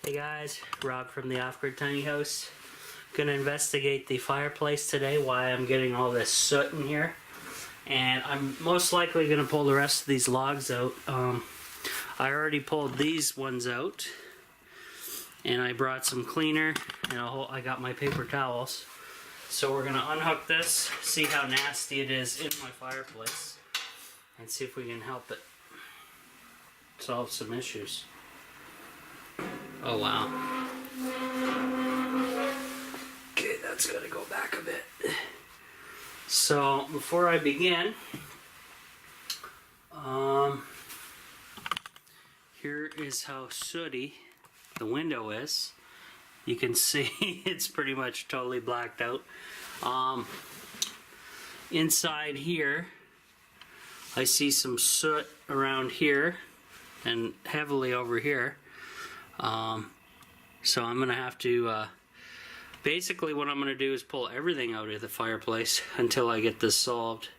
Hey guys, Rob from the Off-Grid Tiny House. Gonna investigate the fireplace today, why I'm getting all this soot in here. And I'm most likely gonna pull the rest of these logs out. I already pulled these ones out. And I brought some cleaner and I got my paper towels. So we're gonna unhook this, see how nasty it is in my fireplace. And see if we can help it solve some issues. Oh wow. Okay, that's gotta go back a bit. So before I begin, here is how sooty the window is. You can see it's pretty much totally blacked out. Inside here, I see some soot around here and heavily over here. So I'm gonna have to basically what I'm gonna do is pull everything out of the fireplace until I get this solved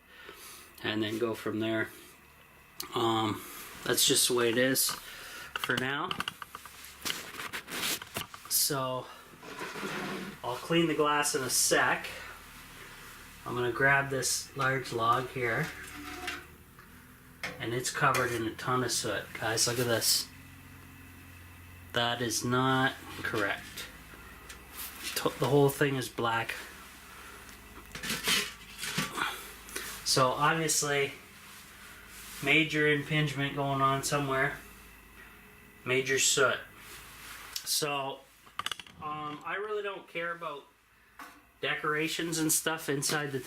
and then go from there. That's just the way it is for now. So I'll clean the glass in a sec. I'm gonna grab this large log here and it's covered in a ton of soot. Guys, look at this. That is not correct. The whole thing is black. So obviously, major impingement going on somewhere. Major soot. So, I really don't care about decorations and stuff inside the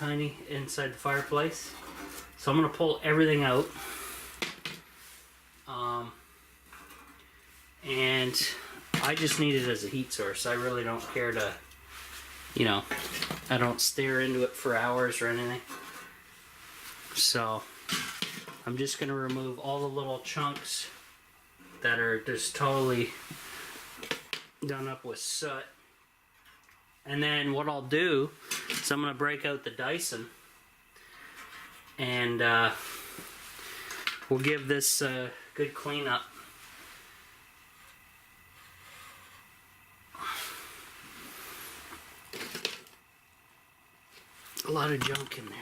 fireplace. So I'm gonna pull everything out. And I just need it as a heat source. I really don't care to, you know, I don't stare into it for hours or anything. So I'm just going to remove all the little chunks that are just totally done up with soot. And then what I'll do is I'm going to break out the Dyson and we'll give this a good cleanup. A lot of junk in there.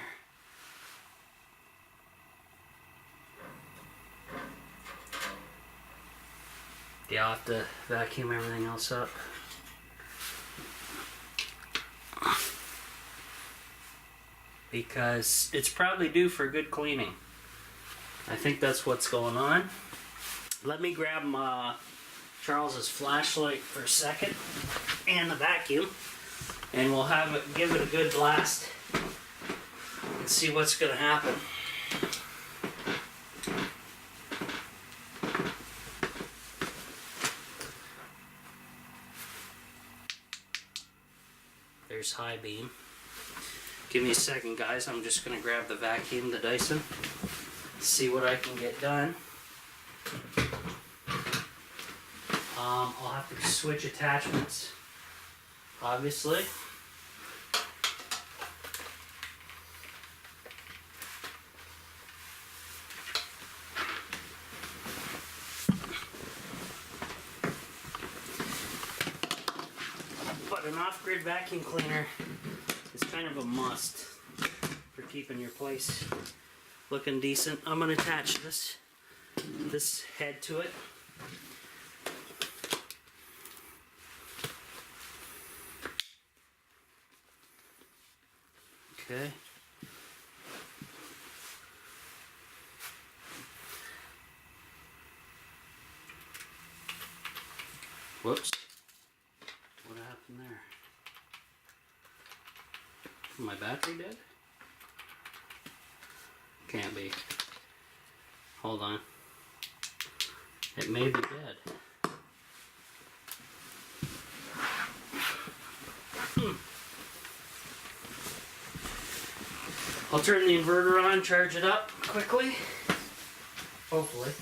Yeah, I'll have to vacuum everything else up. Because it's probably due for a good cleaning. I think that's what's going on. Let me grab Charles's flashlight for a second and the vacuum, and we'll give it a good blast and see what's going to happen. There's high beam. Give me a second, guys. I'm just going to grab the vacuum, the Dyson, see what I can get done. I'll have to switch attachments, obviously. But an off-grid vacuum cleaner is kind of a must for keeping your place looking decent. I'm going to attach this head to it. Okay. Whoops. What happened there? Is my battery dead? Can't be. Hold on. It may be dead. I'll turn the inverter on, charge it up quickly. Hopefully.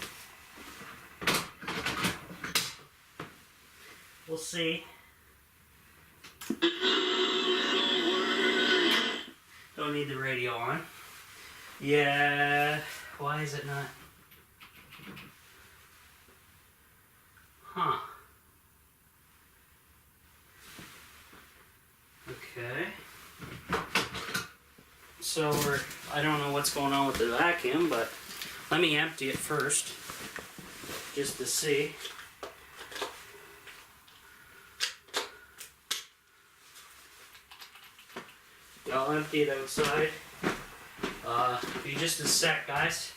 We'll see. Don't need the radio on. Yeah, why is it not? Huh. So I don't know what's going on with the vacuum, but let me empty it first, just to see. I'll empty it outside. Be just a sec, guys.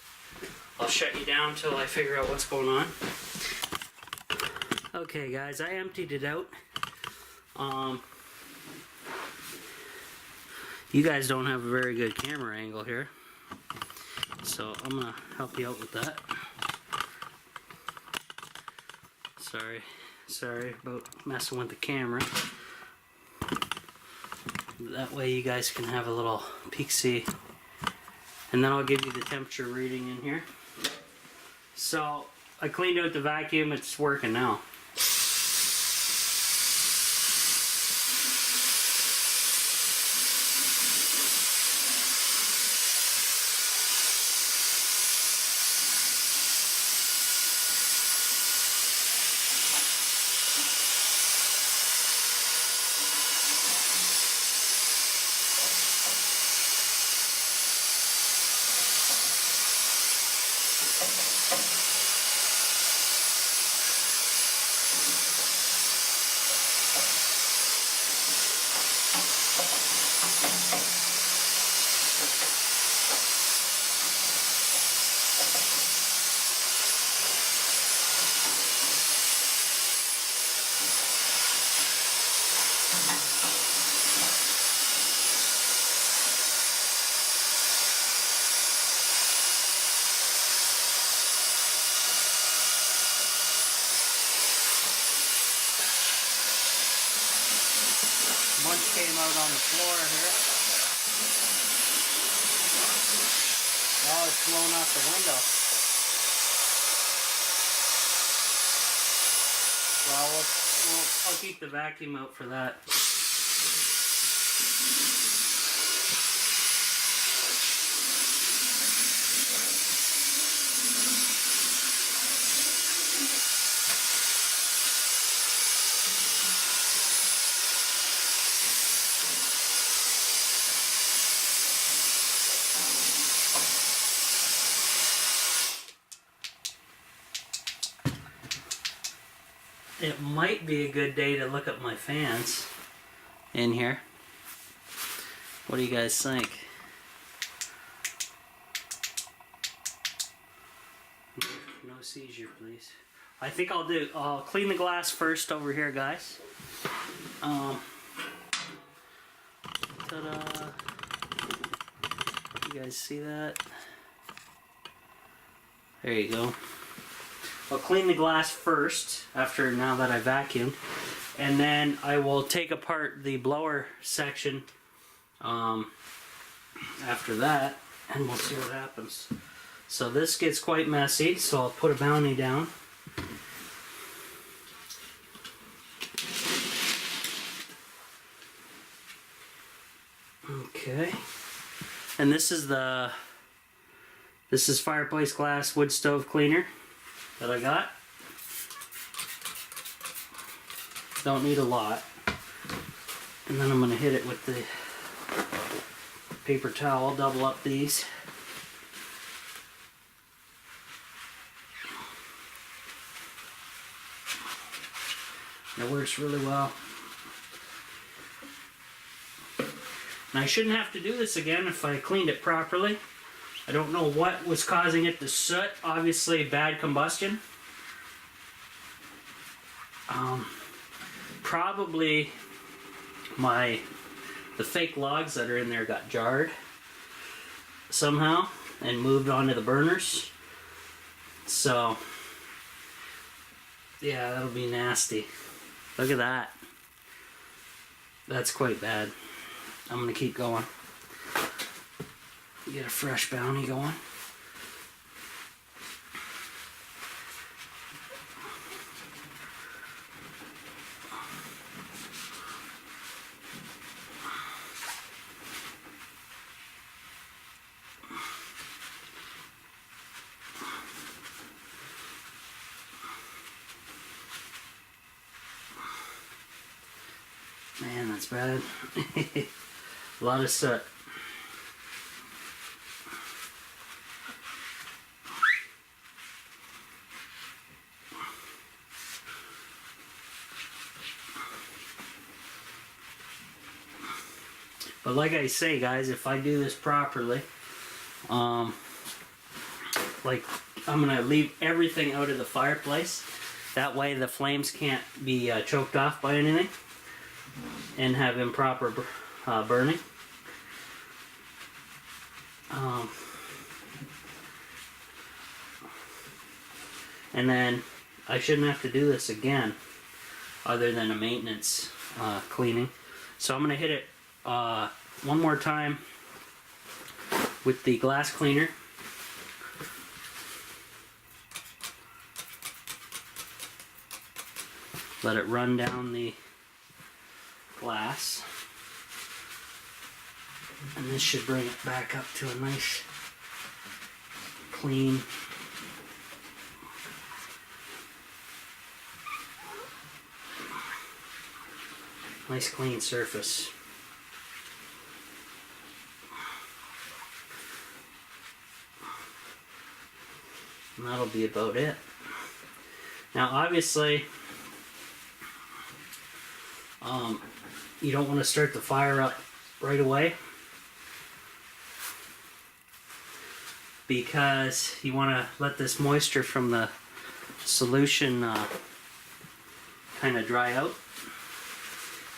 I'll shut you down till I figure out what's going on. Okay, guys, I emptied it out. You guys don't have a very good camera angle here, so I'm gonna help you out with that. Sorry about messing with the camera. That way you guys can have a little peek-see. And then I'll give you the temperature reading in here. So I cleaned out the vacuum, it's working now. Bunch came out on the floor here. Oh, it's blown out the window. Well, I'll keep the vacuum out for that. It might be a good day to look at my fans in here. What do you guys think? No seizure, please. I think I'll clean the glass first over here, guys. Ta-da! You guys see that? There you go. I'll clean the glass first, now that I vacuumed, and then I will take apart the blower section after that, and we'll see what happens. So this gets quite messy, so I'll put a bounty down. Okay, and this is Fireplace glass wood stove cleaner that I got. Don't need a lot. And then I'm going to hit it with the paper towel, double up these. It works really well. And I shouldn't have to do this again if I cleaned it properly. I don't know what was causing it to soot. Obviously bad combustion. Probably the fake logs that are in there got jarred somehow and moved onto the burners. So yeah, that'll be nasty. Look at that. That's quite bad. I'm gonna keep going. Get a fresh bounty going. Man, that's bad. A lot of soot. But like I say, guys, if I do this properly, like I'm gonna leave everything out of the fireplace. That way the flames can't be choked off by anything and have improper burning. And then I shouldn't have to do this again other than a maintenance cleaning. So I'm going to hit it one more time with the glass cleaner. Let it run down the glass. And this should bring it back up to a nice, clean, clean surface. And that'll be about it. Now obviously, you don't want to start the fire up right away, because you want to let this moisture from the solution kind of dry out.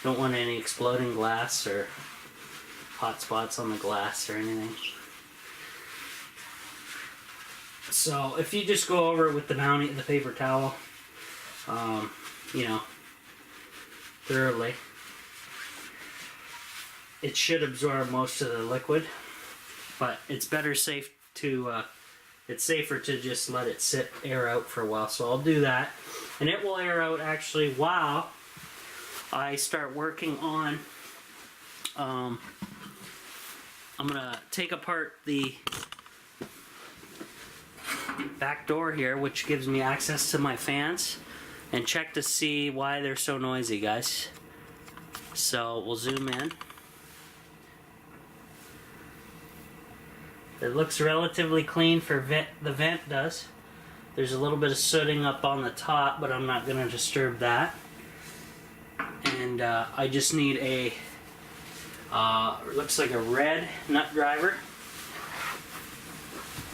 Don't want any exploding glass or hot spots on the glass or anything. So if you just go over it with the paper towel, you know, thoroughly, it should absorb most of the liquid. But it's it's safer to just let it air out for a while. So I'll do that, and it will air out actually while I start working on. I'm gonna take apart the back door here, which gives me access to my fans, and check to see why they're so noisy, guys. So we'll zoom in. It looks relatively clean for the vent does. There's a little bit of sooting up on the top, but I'm not going to disturb that. And I just need a, looks like a red nut driver.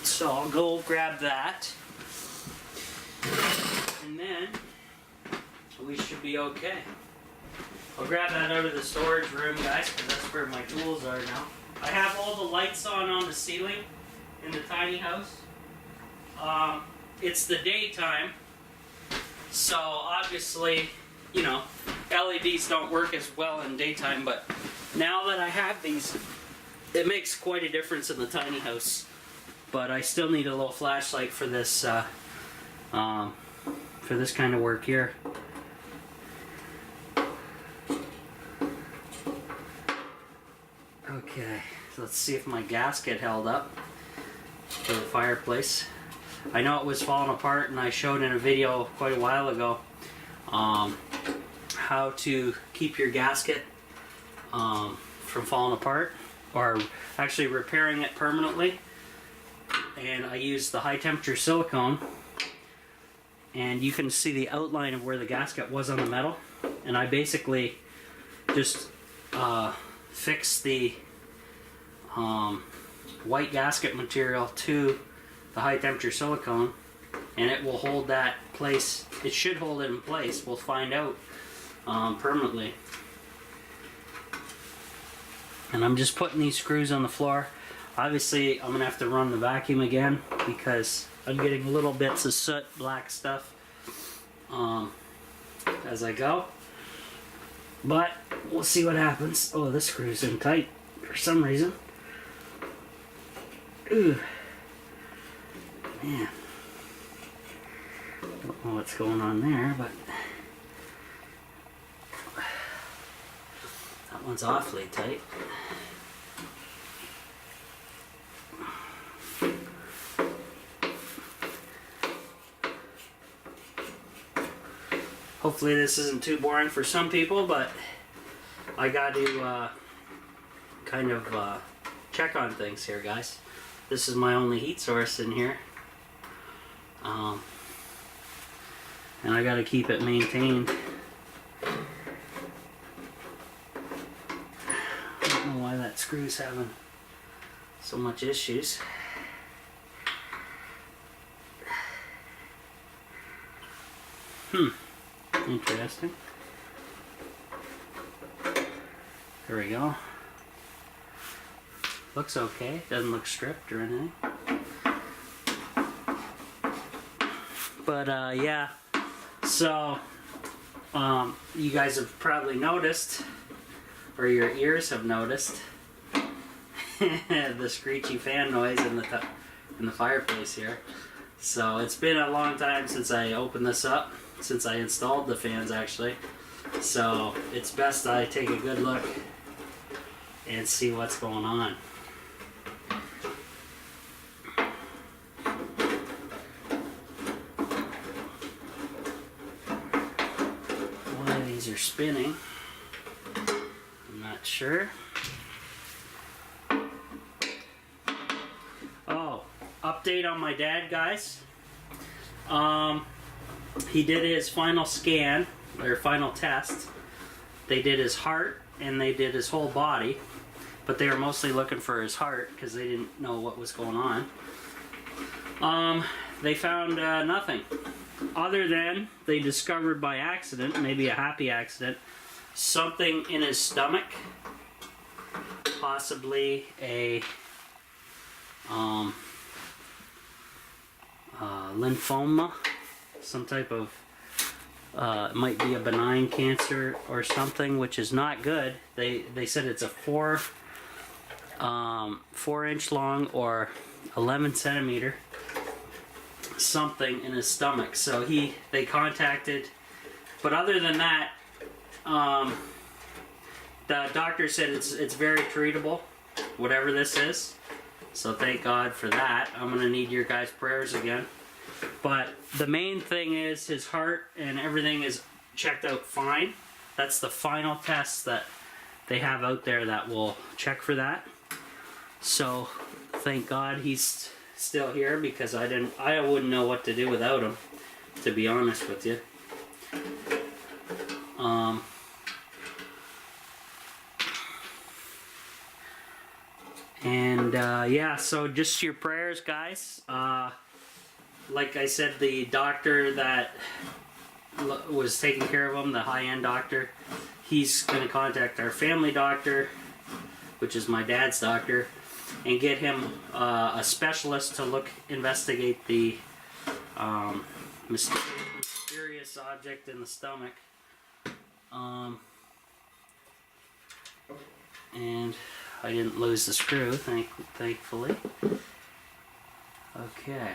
So I'll go grab that. And then we should be okay. I'll grab that out of the storage room, guys, because that's where my tools are now. I have all the lights on the ceiling in the tiny house. It's the daytime, so obviously, you know, LEDs don't work as well in daytime, but now that I have these, it makes quite a difference in the tiny house. But I still need a little flashlight for this kind of work here. Okay, so let's see if my gasket held up for the fireplace. I know it was falling apart, and I showed in a video quite a while ago how to keep your gasket from falling apart, or actually repairing it permanently. And I used the high temperature silicone, and you can see the outline of where the gasket was on the metal, and I basically just fix the white gasket material to the high temperature silicone, and it will hold that place. It should hold it in place. We'll find out permanently. And I'm just putting these screws on the floor. Obviously I'm gonna have to run the vacuum again because I'm getting little bits of soot, black stuff as I go. But we'll see what happens. Oh, this screw's in tight for some reason. Ooh. Man. Don't know what's going on there, but that one's awfully tight. Hopefully this isn't too boring for some people, but I got to kind of check on things here, guys. This is my only heat source in here, and I got to keep it maintained. I don't know why that screw's having so much issues. Interesting. There we go. Looks okay. Doesn't look stripped or anything. But yeah. So you guys have probably noticed, or your ears have noticed, the screechy fan noise in the fireplace here. So it's been a long time since I opened this up, since I installed the fans actually. So it's best I take a good look and see what's going on. Why these are spinning, I'm not sure. Oh, update on my dad, guys. He did his final scan, or final test. They did his heart and they did his whole body, but they were mostly looking for his heart because they didn't know what was going on. They found nothing, other than they discovered by accident, maybe a happy accident, something in his stomach, possibly a lymphoma, some type of it might be a benign cancer or something, which is not good. They said it's a 4-inch long or 11 centimeter something in his stomach. So they contacted, but other than that, the doctor said it's very treatable, whatever this is. So thank God for that. I'm gonna need your guys' prayers again. But the main thing is his heart and everything is checked out fine. That's the final test that they have out there that will check for that. So thank God he's still here, because I wouldn't know what to do without him, to be honest with you. Yeah, so just your prayers, guys. Like I said, the doctor that was taking care of him, the high-end doctor, he's going to contact our family doctor, which is my dad's doctor, and get him a specialist to investigate the mysterious object in the stomach. And I didn't lose the screw, thankfully. Okay.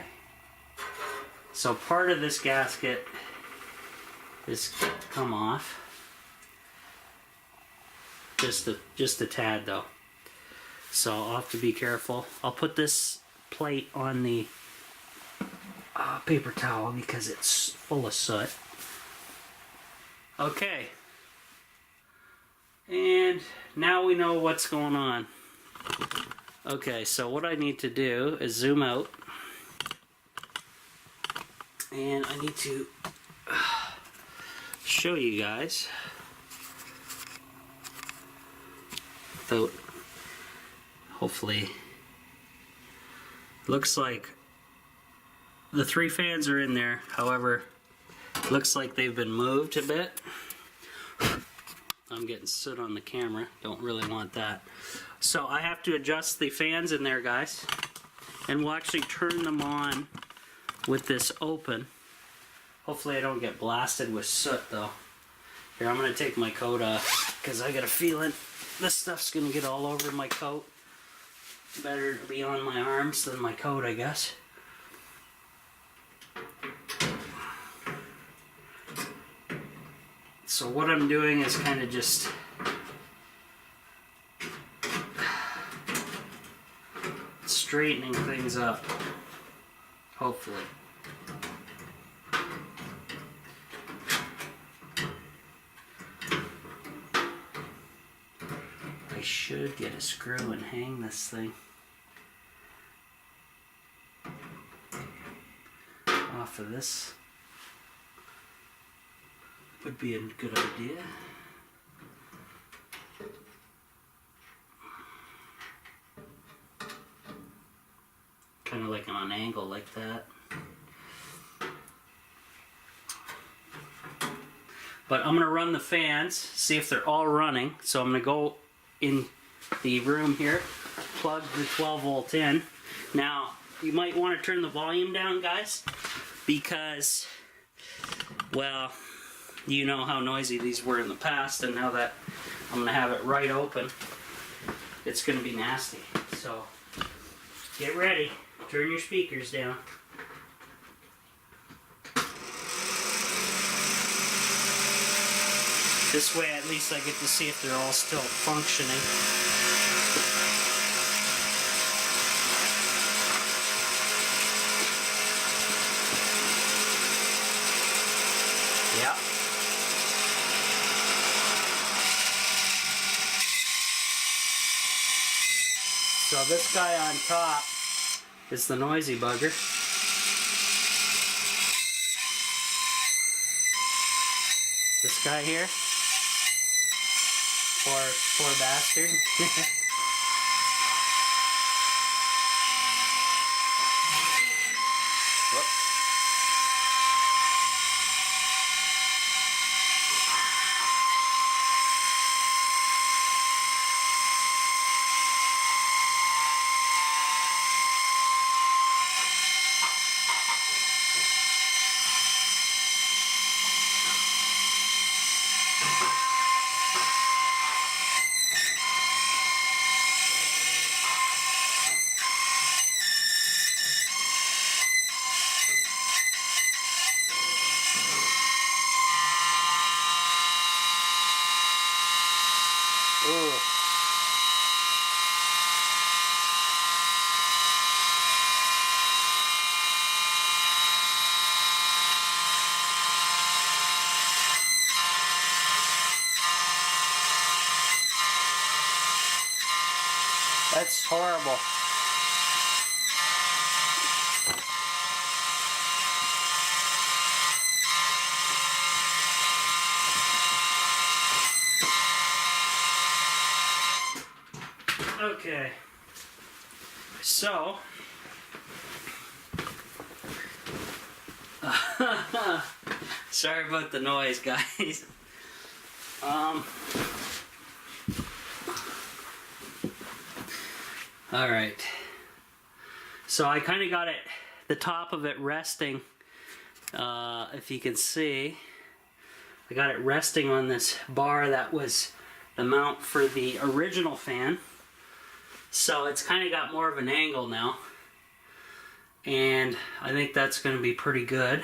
So part of this gasket is come off. Just a tad though. So I'll have to be careful. I'll put this plate on the paper towel because it's full of soot. Okay. And now we know what's going on. Okay, so what I need to do is zoom out. And I need to show you guys, without, hopefully, looks like the 3 fans are in there. However, looks like they've been moved a bit. I'm getting soot on the camera, don't really want that. So I have to adjust the fans in there, guys, and we'll actually turn them on with this open. Hopefully I don't get blasted with soot though. Here, I'm gonna take my coat off because I got a feeling this stuff's gonna get all over my coat. Better to be on my arms than my coat, I guess. So what I'm doing is kind of just straightening things up, hopefully. I should get a screw and hang this thing off of this. Would be a good idea. kind of like on an angle like that. But I'm going to run the fans, see if they're all running. So I'm going to go in the room here, plug the 12 volt in. Now, you might want to turn the volume down, guys, because, well, you know how noisy these were in the past, and now that I'm going to have it right open, it's going to be nasty. So, get ready. Turn your speakers down. This way, at least I get to see if they're all still functioning. Yeah. So this guy on top is the noisy bugger. This guy here. Poor bastard. Ooh. That's horrible. Okay, so sorry about the noise, guys. All right, so I kind of got it, the top of it resting, if you can see. I got it resting on this bar that was the mount for the original fan. So it's kind of got more of an angle now, and I think that's going to be pretty good.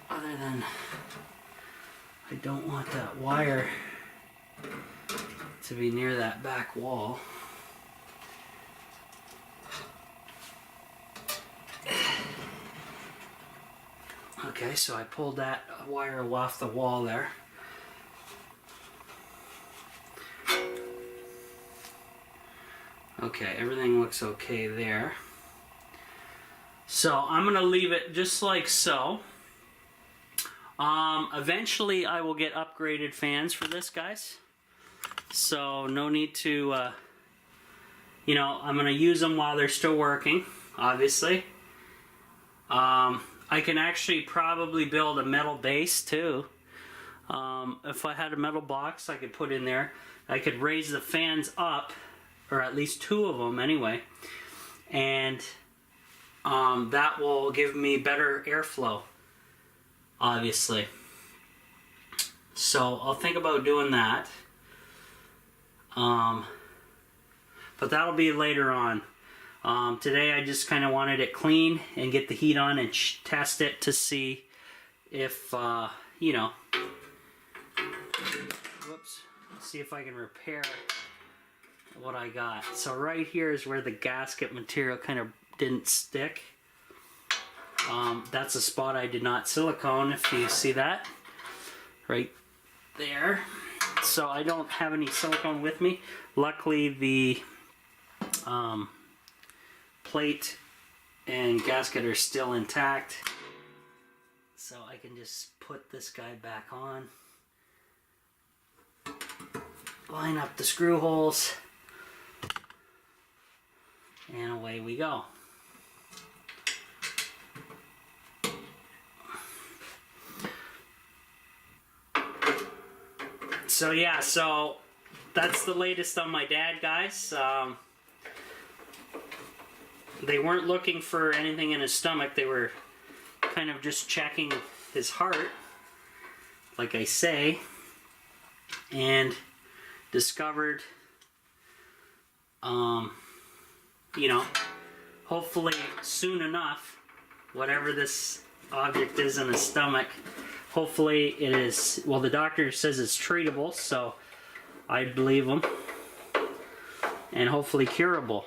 Other than, I don't want that wire to be near that back wall. Okay, so I pulled that wire off the wall there. Okay, everything looks okay there. So I'm gonna leave it just like so. Eventually I will get upgraded fans for this, guys. So no need to, you know, I'm gonna use them while they're still working, obviously. I can actually probably build a metal base too. If I had a metal box I could put in there, I could raise the fans up, or at least two of them anyway, and that will give me better airflow, obviously. So I'll think about doing that, but that'll be later on. Today I just kind of wanted it clean and get the heat on and test it to see if, you know, whoops, see if I can repair what I got. So right here is where the gasket material kind of didn't stick. That's a spot I did not silicone, if you see that right there. So I don't have any silicone with me. Luckily the plate and gasket are still intact, so I can just put this guy back on, line up the screw holes, And away we go. So yeah, so that's the latest on my dad, guys. They weren't looking for anything in his stomach. They were kind of just checking his heart, like I say, and discovered, you know, hopefully soon enough, whatever this object is in his stomach, hopefully it is, well, the doctor says it's treatable, so I believe him, and hopefully curable.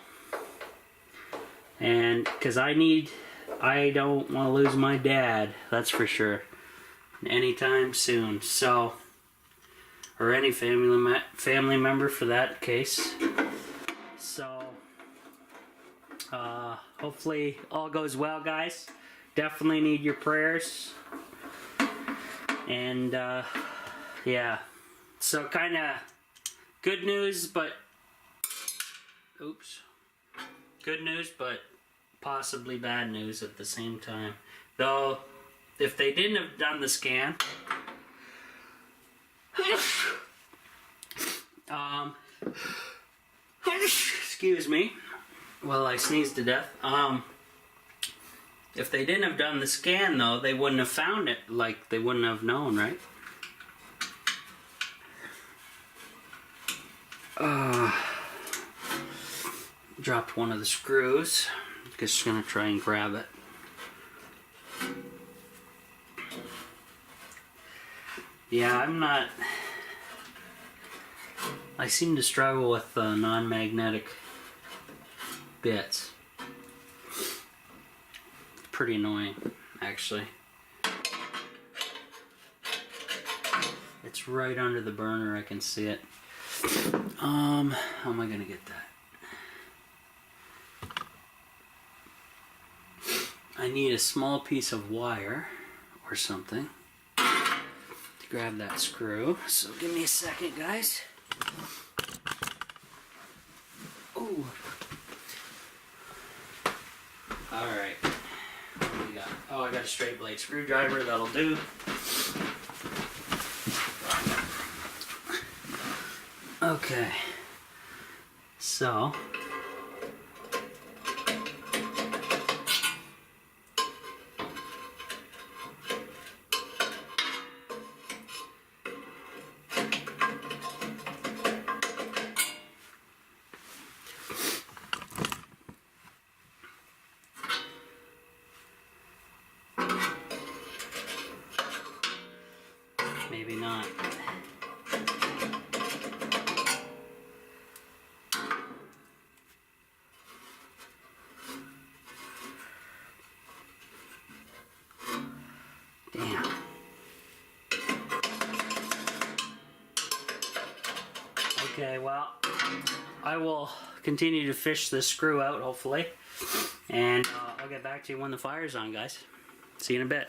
And because I don't want to lose my dad, that's for sure, anytime soon. So, or any family member for that case. So, hopefully all goes well, guys. Definitely need your prayers. And yeah, so kind of good news, but good news, but possibly bad news at the same time. Though, if they didn't have done the scan, excuse me, well, I sneezed to death. If they didn't have done the scan, though, they wouldn't have found it. Like, they wouldn't have known, right? Dropped one of the screws. Just gonna try and grab it. Yeah, I seem to struggle with non-magnetic bits. Pretty annoying, actually. It's right under the burner, I can see it. How am I gonna get that? I need a small piece of wire or something to grab that screw. So give me a second, guys. Ooh. Alright. What do we got? Oh, I got a straight blade screwdriver, that'll do. Okay. So, maybe not. Damn. Okay, well, I will continue to fish this screw out, hopefully, and I'll get back to you when the fire's on, guys. See you in a bit.